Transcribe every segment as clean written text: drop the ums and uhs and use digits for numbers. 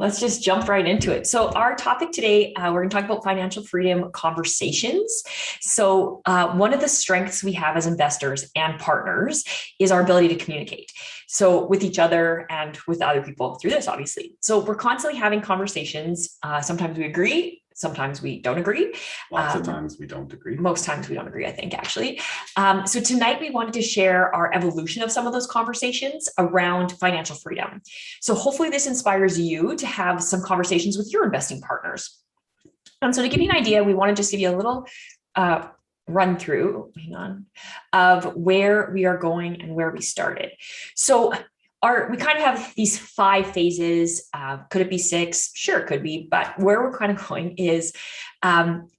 Let's just jump right into it. So our topic today, we're going to talk about financial freedom conversations. So one of the strengths we have as investors and partners is our ability to communicate. So with each other and with other people through this, obviously. So we're constantly having conversations. Sometimes we agree. Sometimes we don't agree. Lots of times we don't agree. Most times we don't agree, I think, actually. So tonight we wanted to share our evolution of some of those conversations around financial freedom. So hopefully this inspires you to have some conversations with your investing partners. And so to give you an idea, we want to just give you a little run through, of where we are going and where we started. So we kind of have these 5 phases. Could it be 6? Sure, it could be. But where we're kind of going is,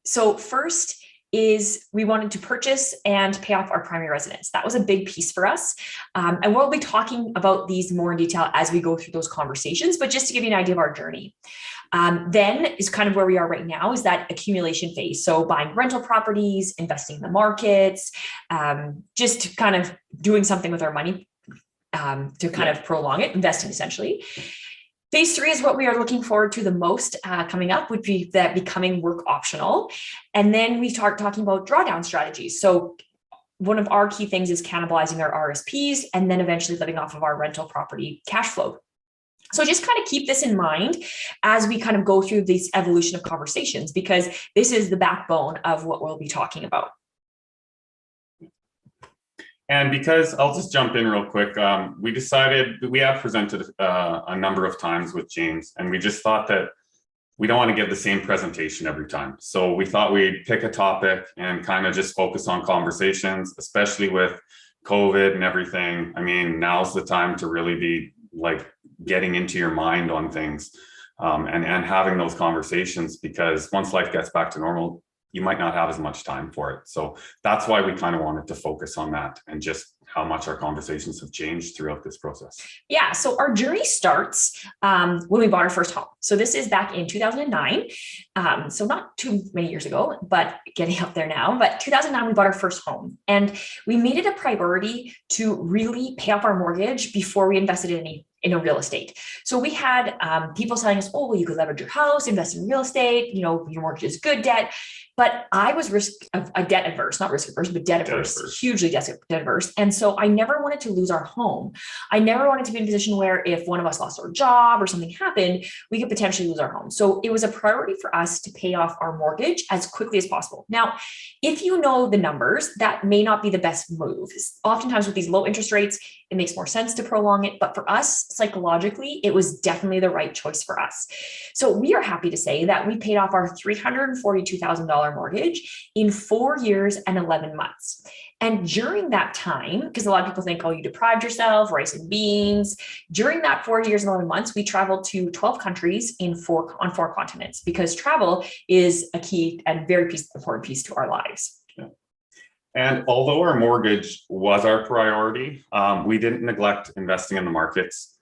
so first is we wanted to purchase and pay off our primary residence. That was a big piece for us. And we'll be talking about these more in detail as we go through those conversations, but just to give you an idea of our journey. Then is kind of where we are right now, is that accumulation phase. So buying rental properties, investing in the markets, just kind of doing something with our money to kind of prolong it, investing essentially. Phase 3 is what we are looking forward to the most coming up, would be that becoming work optional. And then we start talking about drawdown strategies. So one of our key things is cannibalizing our RSPs and then eventually living off of our rental property cash flow. So just kind of keep this in mind as we kind of go through this evolution of conversations, because this is the backbone of what we'll be talking about. And because I'll just jump in real quick, we have presented a number of times with James, and we just thought that we don't want to give the same presentation every time. So we thought we'd pick a topic and kind of just focus on conversations, especially with COVID and everything. I mean, now's the time to really be like getting into your mind on things and having those conversations, because once life gets back to normal, you might not have as much time for it. So that's why we kind of wanted to focus on that and just how much our conversations have changed throughout this process. Yeah, so our journey starts when we bought our first home. So this is back in 2009. So not too many years ago, but getting up there now. But 2009, we bought our first home, and we made it a priority to really pay off our mortgage before we invested in a real estate. So we had people telling us, oh, well, you could leverage your house, invest in real estate, your mortgage is good debt. But I was debt adverse, not risk averse, but debt averse, hugely debt adverse. And so I never wanted to lose our home. I never wanted to be in a position where if one of us lost our job or something happened, we could potentially lose our home. So it was a priority for us to pay off our mortgage as quickly as possible. Now, if you know the numbers, that may not be the best move. Oftentimes with these low interest rates, it makes more sense to prolong it. But for us, psychologically, it was definitely the right choice for us. So we are happy to say that we paid off our $342,000 mortgage in 4 years and 11 months. And during that time, because a lot of people think, oh, you deprived yourself, rice and beans. During that 4 years and 11 months, we traveled to 12 countries on 4 continents, because travel is a key and very important piece to our lives. Yeah. And although our mortgage was our priority, we didn't neglect investing in the markets.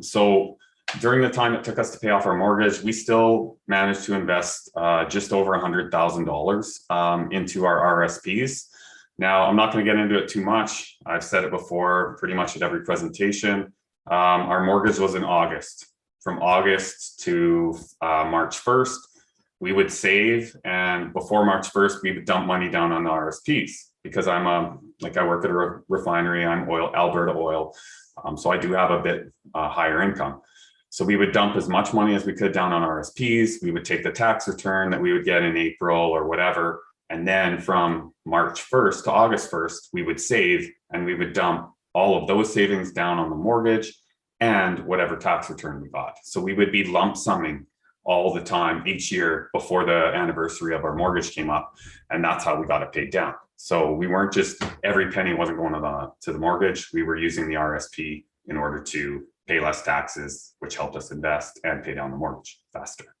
So during the time it took us to pay off our mortgage, we still managed to invest just over $100,000 into our RSPs. Now, I'm not going to get into it too much. I've said it before, pretty much at every presentation. Our mortgage was in August. From August to March 1st, we would save, and before March 1st, we would dump money down on the RSPs, because I work at a refinery. I'm Alberta Oil, so I do have a bit higher income. So we would dump as much money as we could down on RSPs. We would take the tax return that we would get in April or whatever. And then from March 1st to August 1st, we would save, and we would dump all of those savings down on the mortgage and whatever tax return we got. So we would be lump summing all the time each year before the anniversary of our mortgage came up. And that's how we got it paid down. So we weren't just, every penny wasn't going to the mortgage. We were using the RSP in order to pay less taxes, which helped us invest and pay down the mortgage faster.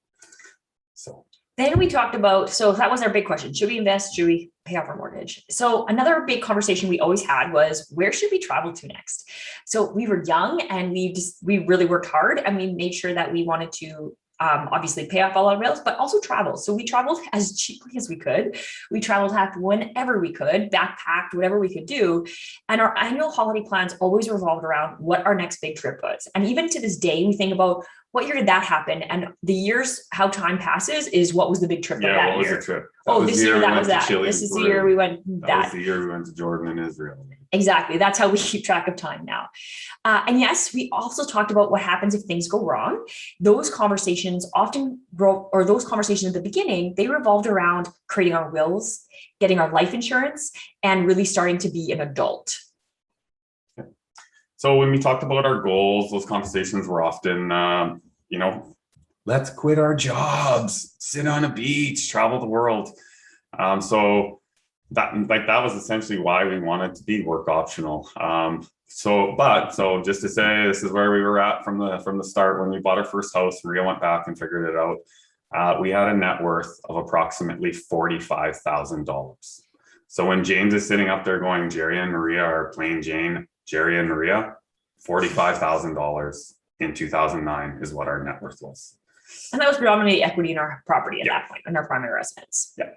So then we talked about, so that was our big question. Should we invest? Should we pay off our mortgage? So another big conversation we always had was, where should we travel to next? So we were young, and we really worked hard, and we made sure that we wanted to obviously pay off all our bills, but also travel. So we traveled as cheaply as we could. We traveled whenever we could, backpacked, whatever we could do. And our annual holiday plans always revolved around what our next big trip was. And even to this day, we think about, what year did that happen? And the years, how time passes is what was the big trip of that what was year. the trip? This year, that was that. This is the year we went that. Was the year we went to Jordan and Israel. Exactly. That's how we keep track of time now. And yes, we also talked about what happens if things go wrong. Those conversations those conversations at the beginning, they revolved around creating our wills, getting our life insurance, and really starting to be an adult. So when we talked about our goals, those conversations were often, let's quit our jobs, sit on a beach, travel the world. So that was essentially why we wanted to be work optional. So just to say, this is where we were at from the start when we bought our first house. Maria went back and figured it out. We had a net worth of approximately $45,000. So when James is sitting up there going, Jerry and Maria are plain Jane, Jerry and Maria, $45,000 in 2009 is what our net worth was. And that was predominantly equity in our property at that point, in our primary residence. Yeah.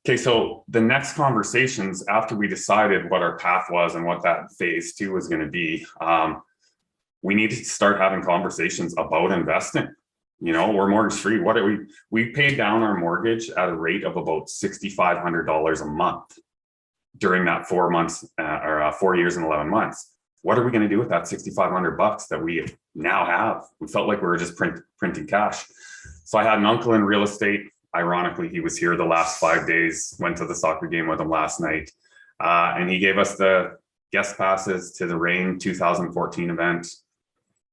Okay, so the next conversations after we decided what our path was and what that phase 2 was going to be, we needed to start having conversations about investing. We're mortgage free. We paid down our mortgage at a rate of about $6,500 a month during that 4 months or 4 years and 11 months. What are we going to do with that $6,500 that we now have? We felt like we were just printing cash. So I had an uncle in real estate. Ironically, he was here the last 5 days, went to the soccer game with him last night. And he gave us the guest passes to the Rain 2014 event.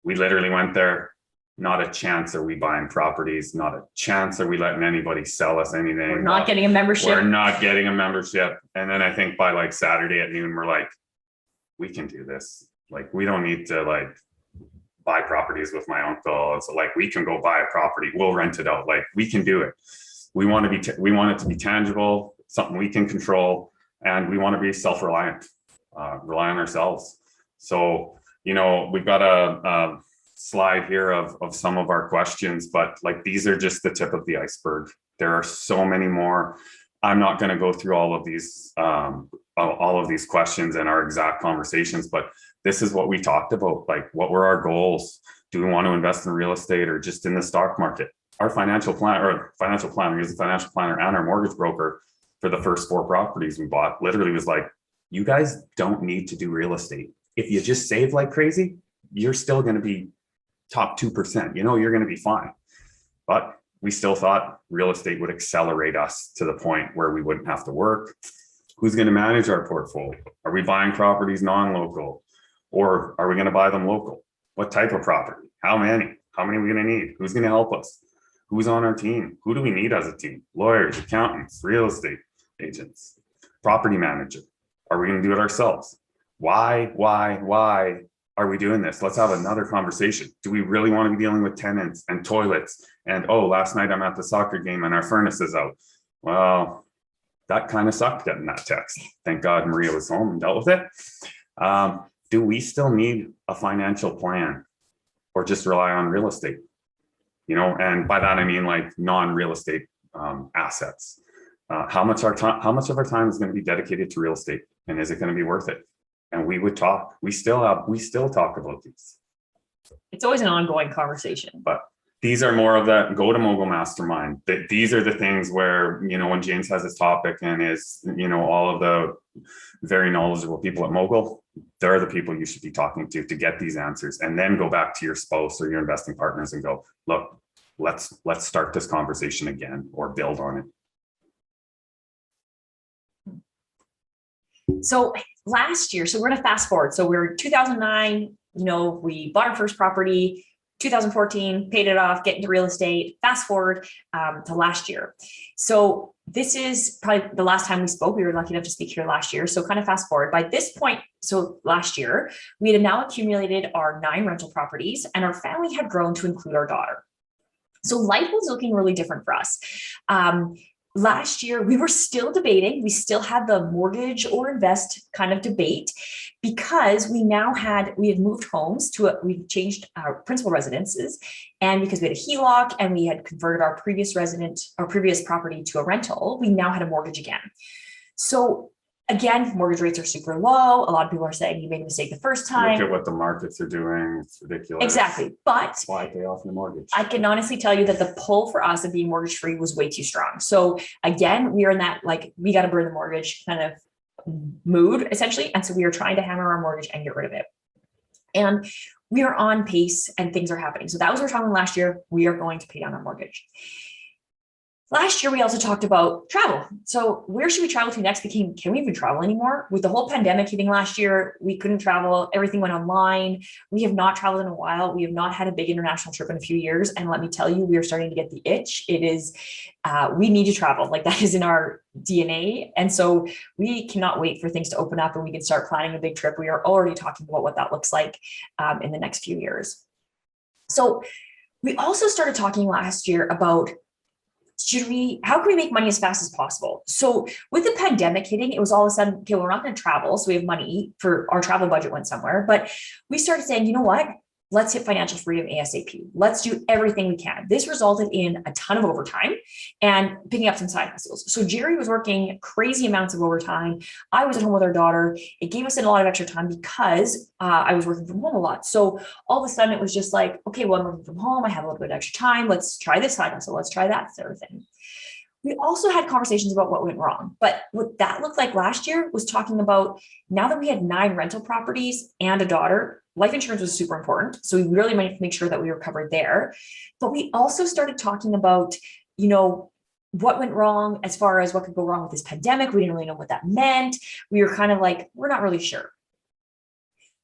We literally went there. Not a chance are we buying properties. Not a chance are we letting anybody sell us anything. We're not getting a membership. We're not getting a membership. And then I think by like Saturday at noon, we're like, we can do this. Like, we don't need to like buy properties with my uncle. So like, we can go buy a property. We'll rent it out. Like, we can do it. We want it to be tangible, something we can control, and we want to be self-reliant, rely on ourselves. So, we've got a slide here of some of our questions, but like, these are just the tip of the iceberg. There are so many more. I'm not going to go through all of these questions and our exact conversations, but this is what we talked about. Like, what were our goals? Do we want to invest in real estate or just in the stock market? Our financial planner, he's a financial planner and our mortgage broker for the first 4 properties we bought, literally was like, you guys don't need to do real estate. If you just save like crazy, you're still going to be top 2%. You're going to be fine. But we still thought real estate would accelerate us to the point where we wouldn't have to work. Who's going to manage our portfolio? Are we buying properties non-local, or are we going to buy them local? What type of property? How many? How many are we going to need? Who's going to help us? Who's on our team? Who do we need as a team? Lawyers, accountants, real estate agents, property manager. Are we going to do it ourselves? Why are we doing this? Let's have another conversation. Do we really want to be dealing with tenants and toilets? And last night I'm at the soccer game and our furnace is out. Well, that kind of sucked getting that text. Thank God Maria was home and dealt with it. Do we still need a financial plan, or just rely on real estate? And by that I mean like non-real estate assets. How much of our time is going to be dedicated to real estate, and is it going to be worth it? And we would talk. We still talk about these. It's always an ongoing conversation. But these are more of the go to Mogul Mastermind. These are the things where, when James has his topic and is, all of the very knowledgeable people at Mogul, they're the people you should be talking to get these answers, and then go back to your spouse or your investing partners and go, look, let's start this conversation again or build on it. So last year, so we're going to fast forward. So we're 2009, we bought our first property, 2014, paid it off, get into real estate, fast forward to last year. So this is probably the last time we spoke. We were lucky enough to speak here last year. So kind of fast forward by this point. So last year, we had now accumulated our 9 rental properties, and our family had grown to include our daughter. So life was looking really different for us. Last year, we were still debating. We still had the mortgage or invest kind of debate, because we had moved homes we've changed our principal residences, and because we had a HELOC and we had converted our previous property to a rental, we now had a mortgage again. So Again, mortgage rates are super low. A lot of people are saying you made a mistake the first time. Look at what the markets are doing. It's ridiculous. Exactly. But why pay off the mortgage? I can honestly tell you that the pull for us of being mortgage free was way too strong. So again, we are in that, like, we got to burn the mortgage kind of mood essentially. And so we are trying to hammer our mortgage and get rid of it. And we are on pace and things are happening. So that was our time last year. We are going to pay down our mortgage. Last year, we also talked about travel. So where should we travel to next became, can we even travel anymore? With the whole pandemic hitting last year, we couldn't travel. Everything went online. We have not traveled in a while. We have not had a big international trip in a few years. And let me tell you, we are starting to get the itch. It is, we need to travel. Like, that is in our DNA. And so we cannot wait for things to open up and we can start planning a big trip. We are already talking about what that looks like in the next few years. So we also started talking last year about, how can we make money as fast as possible? So with the pandemic hitting, it was all of a sudden, okay, we're not going to travel. So we have money for our travel budget went somewhere, but we started saying, you know what? Let's hit financial freedom ASAP. Let's do everything we can. This resulted in a ton of overtime and picking up some side hustles. So Jerry was working crazy amounts of overtime. I was at home with our daughter. It gave us a lot of extra time because I was working from home a lot. So all of a sudden it was just like, okay, well, I'm working from home. I have a little bit of extra time. Let's try this side hustle. Let's try that sort of thing. We also had conversations about what went wrong. But what that looked like last year was talking about, now that we had 9 rental properties and a daughter, life insurance was super important. So we really wanted to make sure that we were covered there. But we also started talking about, you know, what went wrong as far as what could go wrong with this pandemic. We didn't really know what that meant. We were kind of like, we're not really sure.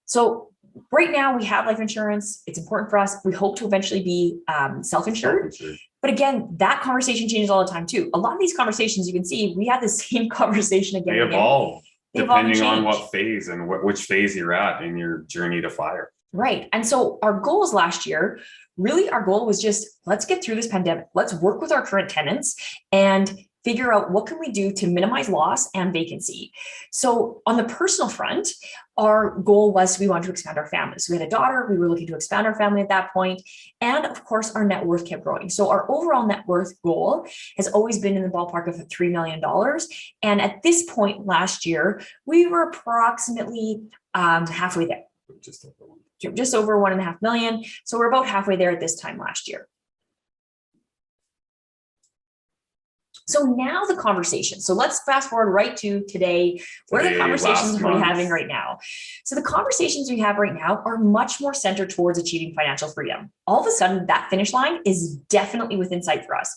So right now we have life insurance. It's important for us. We hope to eventually be self-insured. But again, that conversation changes all the time too. A lot of these conversations, you can see, we had the same conversation again. They evolve depending on what phase and which phase you're at in your journey to FIRE. Right. And so our goals last year, really our goal was just, let's get through this pandemic. Let's work with our current tenants and figure out what can we do to minimize loss and vacancy. So on the personal front, our goal was we wanted to expand our family. So we had a daughter, we were looking to expand our family at that point. And of course, our net worth kept growing. So our overall net worth goal has always been in the ballpark of $3 million. And at this point last year, we were approximately halfway there. Just over 1.5 million. So we're about halfway there at this time last year. So now the conversation. So let's fast forward right to today. What are the conversations we're having right now? So the conversations we have right now are much more centered towards achieving financial freedom. All of a sudden, that finish line is definitely within sight for us.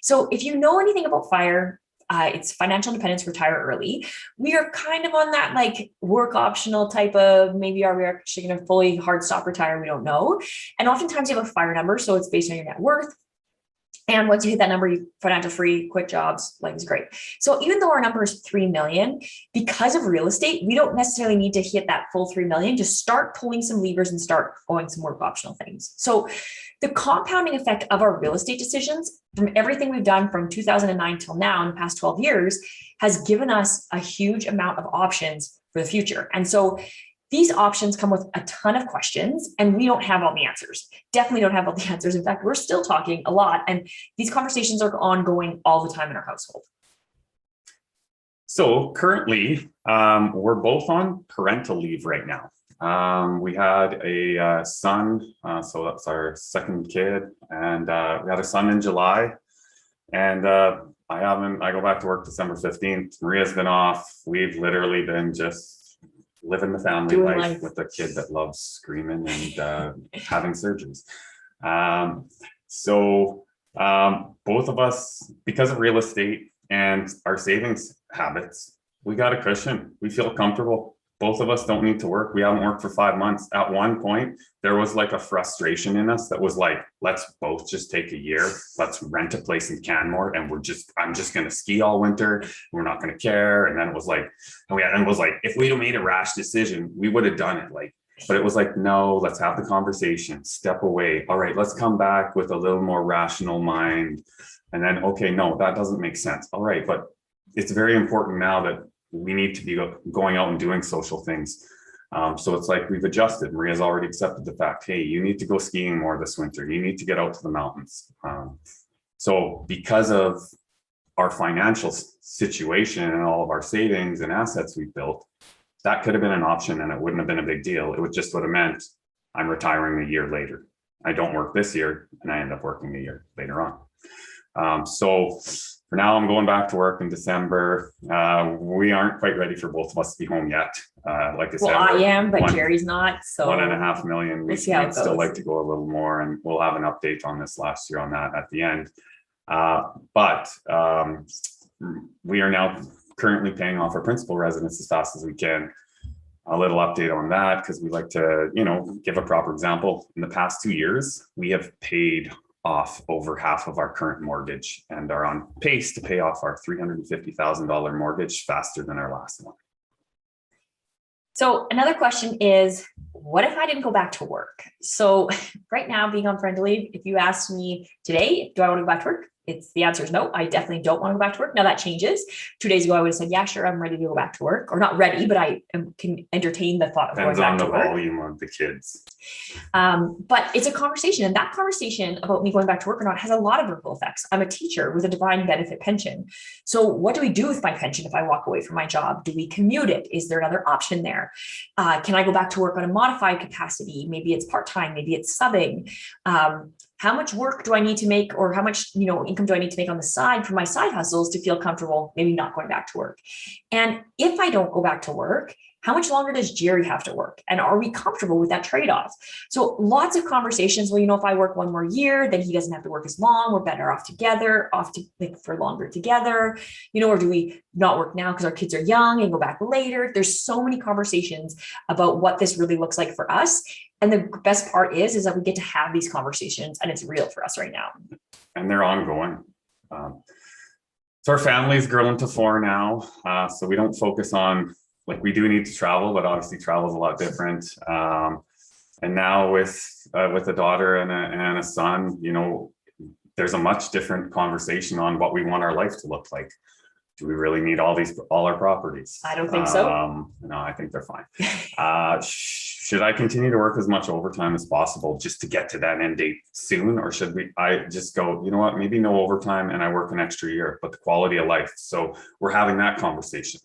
So if you know anything about FIRE, it's financial independence, retire early. We are kind of on that like work optional type of, maybe are we actually going to fully hard stop retire? We don't know. And oftentimes you have a FIRE number. So it's based on your net worth. And once you hit that number, you financial free, quit jobs, life is great. So even though our number is 3 million, because of real estate, we don't necessarily need to hit that full 3 million. Just start pulling some levers and start going some work optional things. So the compounding effect of our real estate decisions from everything we've done from 2009 till now in the past 12 years has given us a huge amount of options for the future. And so these options come with a ton of questions and we don't have all the answers. Definitely don't have all the answers. In fact, we're still talking a lot and these conversations are ongoing all the time in our household. So currently, we're both on parental leave right now. We had a son, so that's our second kid, and we had a son in July. And I go back to work December 15th. Maria's been off. We've literally been just living the family life with a kid that loves screaming and having surgeries. So both of us, because of real estate and our savings habits, we got a cushion. We feel comfortable. Both of us don't need to work. We haven't worked for 5 months. At one point, there was like a frustration in us that was like, let's both just take a year. Let's rent a place in Canmore and I'm just going to ski all winter. We're not going to care. And then it was like, if we'd have made a rash decision, we would have done it. But it was like, no, let's have the conversation, step away. All right, let's come back with a little more rational mind. And then, okay, no, that doesn't make sense. All right, but it's very important now that we need to be going out and doing social things. So it's like we've adjusted. Maria's already accepted the fact, hey, you need to go skiing more this winter. You need to get out to the mountains. So because of our financial situation and all of our savings and assets we've built, that could have been an option and it wouldn't have been a big deal. It would just would have meant I'm retiring a year later. I don't work this year and I end up working a year later on. So for now, I'm going back to work in December. We aren't quite ready for both of us to be home yet. Like I said, I am, but Jerry's not. So $1.5 million. We'd still like to go a little more, and we'll have an update on this last year on that at the end. But we are now currently paying off our principal residence as fast as we can. A little update on that, because we like to, give a proper example. In the past 2 years, we have paid off over half of our current mortgage and are on pace to pay off our $350,000 mortgage faster than our last one. So another question is, what if I didn't go back to work? So right now, being on parental leave, if you asked me today, do I want to go back to work? The answer is no, I definitely don't want to go back to work. Now that changes. 2 days ago, I would have said, yeah, sure, I'm ready to go back to work, or not ready, but I can entertain the thought of going back to work. Depends on the volume of the kids. But it's a conversation, and that conversation about me going back to work or not has a lot of ripple effects. I'm a teacher with a defined benefit pension. So what do we do with my pension if I walk away from my job? Do we commute it? Is there another option there? Can I go back to work on a modified capacity? Maybe it's part-time, maybe it's subbing. How much work do I need to make, or how much income do I need to make on the side for my side hustles to feel comfortable maybe not going back to work? And if I don't go back to work, how much longer does Jerry have to work? And are we comfortable with that trade-off? So lots of conversations. Well, if I work one more year, then he doesn't have to work as long. We're better off together, for longer together, or do we not work now because our kids are young and go back later? There's so many conversations about what this really looks like for us. And the best part is that we get to have these conversations, and it's real for us right now. And they're ongoing. So our family's grown to 4 now. So we don't focus on, we do need to travel, but obviously travel is a lot different. And now with a daughter and a son, there's a much different conversation on what we want our life to look like. Do we really need all our properties? I don't think so. No, I think they're fine. Should I continue to work as much overtime as possible just to get to that end date soon? Or should I just go, you know what, maybe no overtime and I work an extra year, but the quality of life. So we're having that conversation.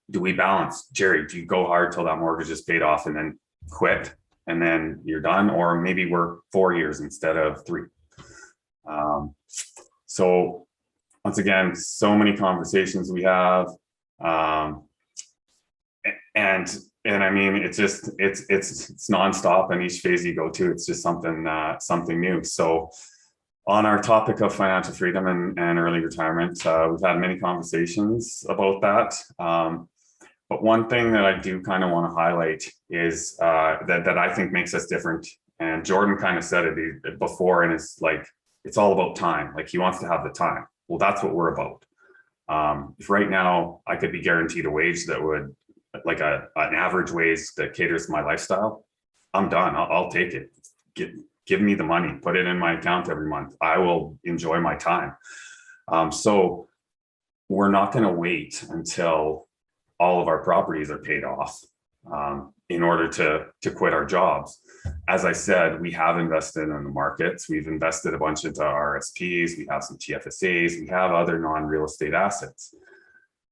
Do we balance? Jerry, do you go hard till that mortgage is paid off and then quit and then you're done? Or maybe we're 4 years instead of 3. So once again, so many conversations we have. And I mean, it's nonstop, and each phase you go to, it's just something new. So on our topic of financial freedom and early retirement, we've had many conversations about that. But one thing that I do kind of want to highlight is that I think makes us different. And Jordan kind of said it before, and it's all about time. He wants to have the time. Well, that's what we're about. If right now I could be guaranteed a wage that would, an average wage that caters to my lifestyle, I'm done. I'll take it. Give me the money, put it in my account every month. I will enjoy my time. So we're not going to wait until all of our properties are paid off in order to quit our jobs. As I said, we have invested in the markets. We've invested a bunch into RSPs. We have some TFSAs. We have other non-real estate assets.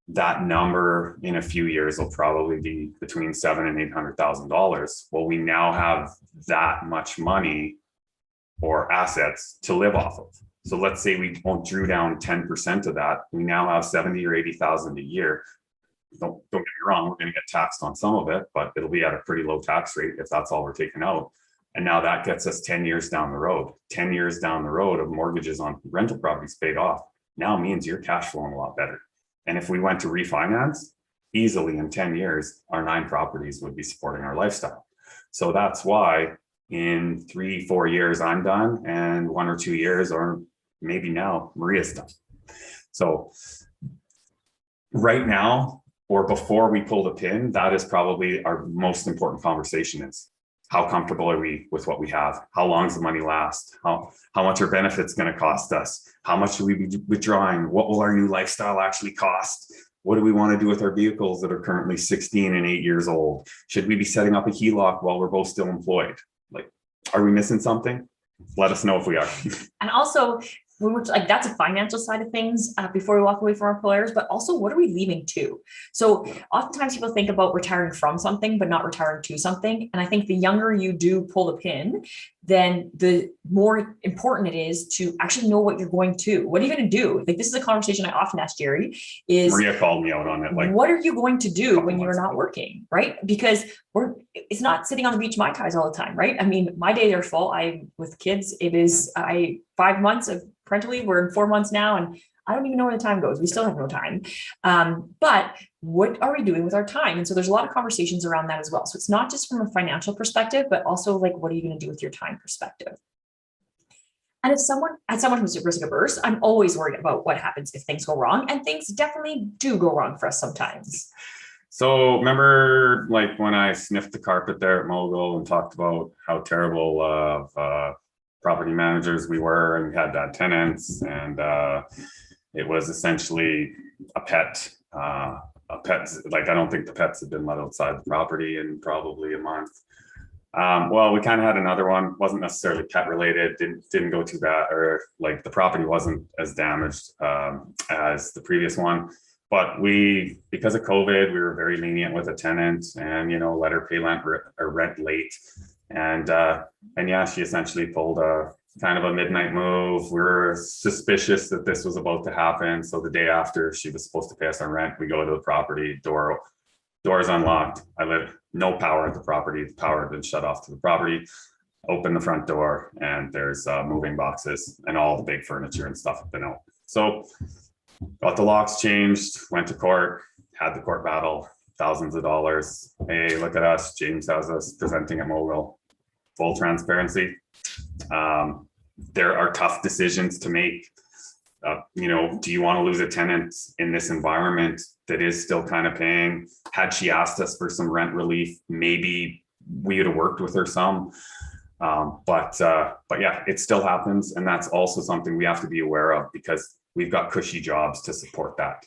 That number in a few years will probably be between $700,000 and $800,000. Well, we now have that much money or assets to live off of. So let's say we drew down 10% of that. We now have 70 or 80,000 a year. Don't get me wrong, we're going to get taxed on some of it, but it'll be at a pretty low tax rate if that's all we're taking out. And now that gets us 10 years down the road. 10 years down the road of mortgages on rental properties paid off now means you're cash flowing a lot better. And if we went to refinance, easily in 10 years, our 9 properties would be supporting our lifestyle. So that's why in 3-4 years, I'm done, and 1 or 2 years, or maybe now, Maria's done. So right now, or before we pull the pin, that is probably our most important conversation is, how comfortable are we with what we have? How long does the money last? How much are benefits going to cost us? How much should we be withdrawing? What will our new lifestyle actually cost? What do we want to do with our vehicles that are currently 16 and 8 years old? Should we be setting up a HELOC while we're both still employed? Are we missing something? Let us know if we are. And also, when we're like, that's a financial side of things before we walk away from our employers, but also what are we leaving to? So oftentimes people think about retiring from something, but not retiring to something. And I think the younger you do pull the pin, then the more important it is to actually know what you're going to. What are you going to do? Like, this is a conversation I often ask Jerry is, Maria called me out on it. Like, what are you going to do when you're not working, right? Because it's not sitting on the beach Mai Tais all the time, right? I mean, my days are full. With kids, it is 5 months of parental leave. We're in 4 months now, and I don't even know where the time goes. We still have no time. But what are we doing with our time? And so there's a lot of conversations around that as well. So it's not just from a financial perspective, but also like, what are you going to do with your time perspective? And as someone who's risk averse, I'm always worried about what happens if things go wrong, and things definitely do go wrong for us sometimes. So remember, like, when I sniffed the carpet there at Mogul and talked about how terrible of property managers we were, and we had bad tenants, and it was essentially a pet. Like, I don't think the pets had been let outside the property in probably a month. Well, we kind of had another one, wasn't necessarily pet related, didn't go too bad, or like the property wasn't as damaged as the previous one. But because of COVID, we were very lenient with a tenant, and let her pay rent late, and yeah, she essentially pulled a kind of a midnight move. We were suspicious that this was about to happen, so the day after she was supposed to pay us our rent, we go to the property, door is unlocked. No power at the property. The power had been shut off to the property. Open the front door, and there's moving boxes, and all the big furniture and stuff had been out. So got the locks changed, went to court, had the court battle, thousands of dollars. Hey, look at us. James has us presenting at Mogul. Full transparency. There are tough decisions to make. Do you want to lose a tenant in this environment that is still kind of paying? Had she asked us for some rent relief, maybe we would have worked with her some. But yeah, it still happens. And that's also something we have to be aware of, because we've got cushy jobs to support that.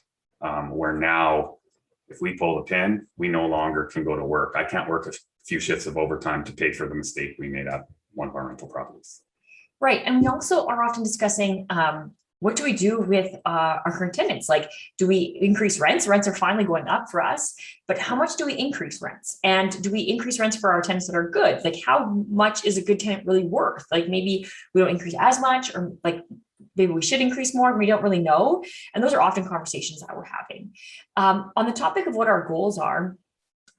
Where now, if we pull the pin, we no longer can go to work. I can't work a few shifts of overtime to pay for the mistake we made at one of our rental properties. Right. And we also are often discussing, what do we do with our current tenants? Like, do we increase rents? Rents are finally going up for us, but how much do we increase rents? And do we increase rents for our tenants that are good? Like, how much is a good tenant really worth? Like, maybe we don't increase as much, or like maybe we should increase more, and we don't really know. And those are often conversations that we're having. On the topic of what our goals are,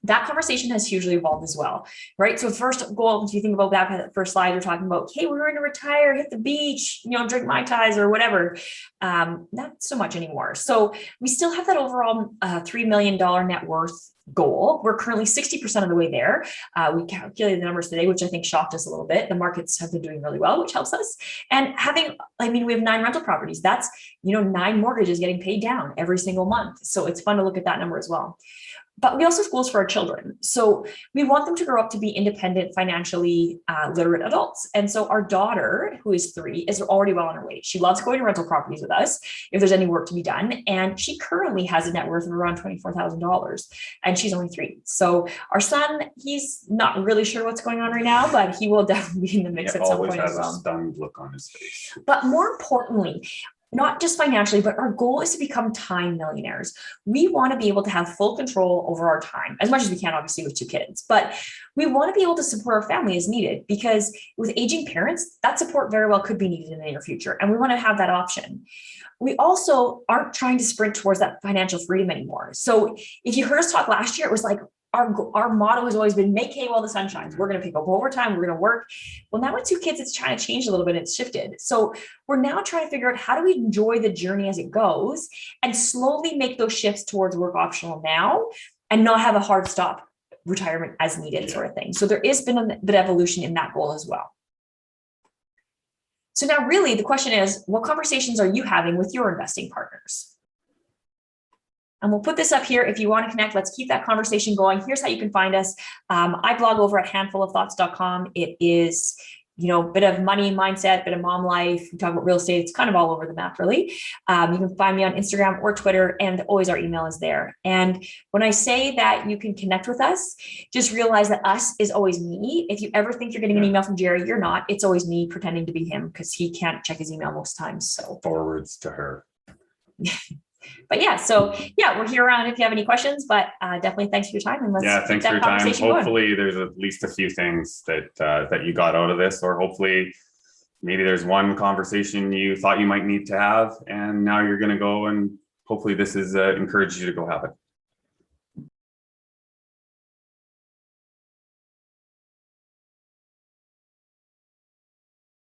that conversation has hugely evolved as well, right? So first goal, if you think about that first slide, you're talking about, hey, we're going to retire, hit the beach, drink Mai Tais or whatever. Not so much anymore. So we still have that overall $3 million net worth goal. We're currently 60% of the way there. We calculated the numbers today, which I think shocked us a little bit. The markets have been doing really well, which helps us. And we have 9 rental properties. That's, 9 mortgages getting paid down every single month. So it's fun to look at that number as well. But we also have goals for our children. So we want them to grow up to be independent, financially literate adults. And so our daughter, who is 3, is already well on her way. She loves going to rental properties with us if there's any work to be done. And she currently has a net worth of around $24,000, and she's only 3. So our son, he's not really sure what's going on right now, but he will definitely be in the mix at some point as well. Always has a stunned look on his face. But more importantly, not just financially, but our goal is to become time millionaires. We want to be able to have full control over our time, as much as we can, obviously, with 2 kids. But we want to be able to support our family as needed, because with aging parents, that support very well could be needed in the near future. And we want to have that option. We also aren't trying to sprint towards that financial freedom anymore. So if you heard us talk last year, it was like, our motto has always been make hay while the sun shines. We're going to pick up overtime. We're going to work. Well, now with 2 kids, it's trying to change a little bit. It's shifted. So we're now trying to figure out, how do we enjoy the journey as it goes, and slowly make those shifts towards work optional now, and not have a hard stop retirement as needed sort of thing. So there has been a bit of evolution in that goal as well. So now really the question is, what conversations are you having with your investing partners? And we'll put this up here. If you want to connect, let's keep that conversation going. Here's how you can find us. I blog over at handfulofthoughts.com. It is bit of money mindset, bit of mom life. We talk about real estate. It's kind of all over the map, really. You can find me on Instagram or Twitter, and always our email is there. And when I say that you can connect with us, just realize that us is always me. If you ever think you're getting an email from Jerry, you're not. It's always me pretending to be him because he can't check his email most times. So Forwards to her. But yeah, so yeah, we're here around if you have any questions, but definitely thanks for your time. And let's thanks for your time. Hopefully there's at least a few things that you got out of this, or hopefully maybe there's one conversation you thought you might need to have, and now you're going to go, and hopefully this is encourage you to go have it.